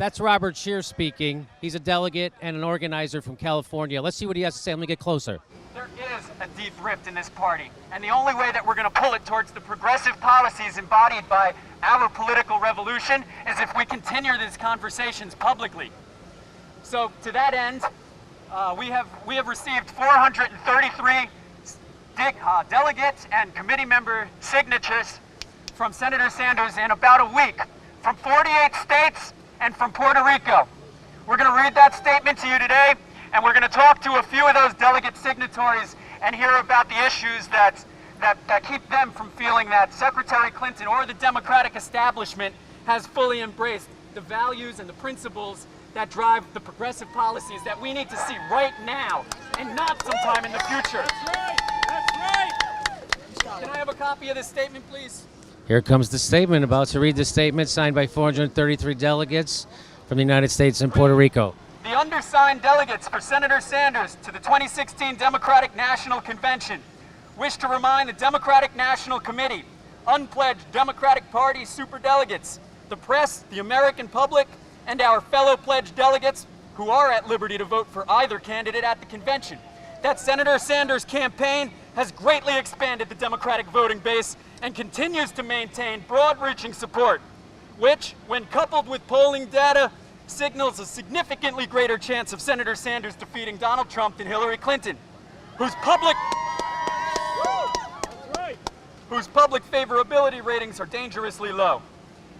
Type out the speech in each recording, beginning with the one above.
That's Robert Scheer speaking. He's a delegate and an organizer from California. Let's see what he has to say. Let me get closer. There is a deep rift in this party, and the only way that we're going to pull it towards the progressive policies embodied by our political revolution is if we continue these conversations publicly. So to that end, we have received 433 delegates and committee member signatures from Senator Sanders in about a week, from 48 states and from Puerto Rico. We're going to read that statement to you today, and we're going to talk to a few of those delegate signatories and hear about the issues that keep them from feeling that Secretary Clinton or the Democratic establishment has fully embraced the values and the principles that drive the progressive policies that we need to see right now and not sometime in the future. That's right! That's right! Can I have a copy of this statement, please? Here comes the statement. About to read the statement signed by 433 delegates from the United States and Puerto Rico. The undersigned delegates for Senator Sanders to the 2016 Democratic National Convention wish to remind the Democratic National Committee, unpledged Democratic Party superdelegates, the press, the American public, and our fellow pledged delegates who are at liberty to vote for either candidate at the convention, that Senator Sanders' campaign has greatly expanded the Democratic voting base and continues to maintain broad-reaching support, which, when coupled with polling data, signals a significantly greater chance of Senator Sanders defeating Donald Trump than Hillary Clinton, whose public favorability ratings are dangerously low.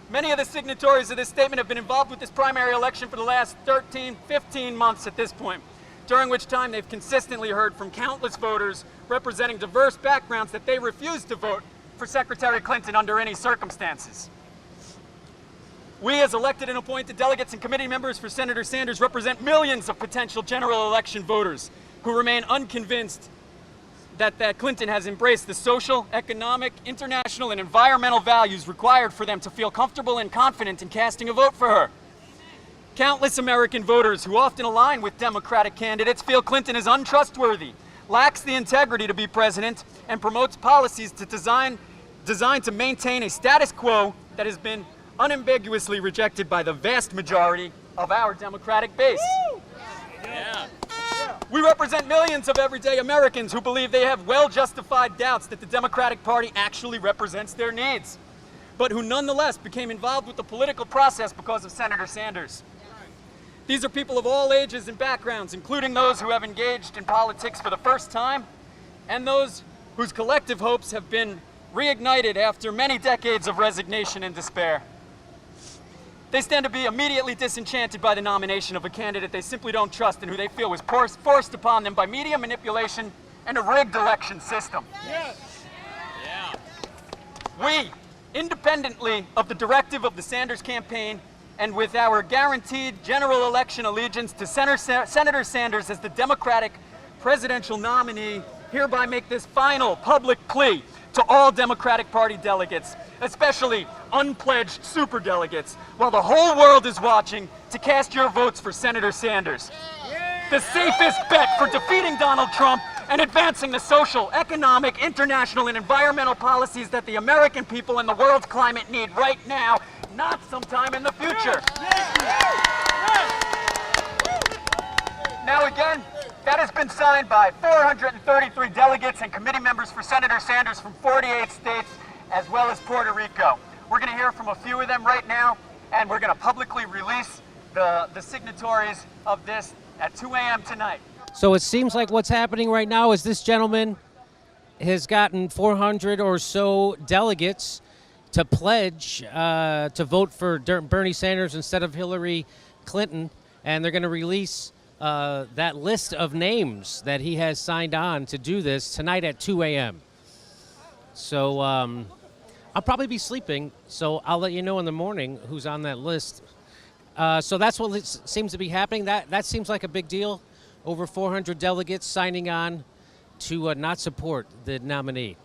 Many of the signatories of this statement have been involved with this primary election for the last 13, 15 months at this point, during which time they've consistently heard from countless voters representing diverse backgrounds that they refuse to vote for Secretary Clinton under any circumstances. We, as elected and appointed delegates and committee members for Senator Sanders, represent millions of potential general election voters who remain unconvinced that Clinton has embraced the social, economic, international, and environmental values required for them to feel comfortable and confident in casting a vote for her. Countless American voters who often align with Democratic candidates feel Clinton is untrustworthy, lacks the integrity to be president, and promotes policies designed to maintain a status quo that has been unambiguously rejected by the vast majority of our Democratic base. Yeah. We represent millions of everyday Americans who believe they have well-justified doubts that the Democratic Party actually represents their needs, but who nonetheless became involved with the political process because of Senator Sanders. These are people of all ages and backgrounds, including those who have engaged in politics for the first time, and those whose collective hopes have been reignited after many decades of resignation and despair. They stand to be immediately disenchanted by the nomination of a candidate they simply don't trust and who they feel was forced upon them by media manipulation and a rigged election system. Yes. Yeah. We, independently of the directive of the Sanders campaign and with our guaranteed general election allegiance to Senator Sanders as the Democratic presidential nominee, hereby make this final public plea to all Democratic Party delegates, especially unpledged superdelegates, while the whole world is watching, to cast your votes for Senator Sanders. The safest bet for defeating Donald Trump and advancing the social, economic, international, and environmental policies that the American people and the world's climate need right now, not sometime in the future. Now again, that has been signed by 433 delegates and committee members for Senator Sanders from 48 states, as well as Puerto Rico. We're going to hear from a few of them right now, and we're going to publicly release the signatories of this at 2 a.m. tonight. So it seems like what's happening right now is this gentleman has gotten 400 or so delegates to pledge to vote for Bernie Sanders instead of Hillary Clinton, and they're going to release that list of names that he has signed on to do this tonight at 2 a.m. So I'll probably be sleeping, so I'll let you know in the morning who's on that list. So that's what seems to be happening. That seems like a big deal. Over 400 delegates signing on to not support the nominee.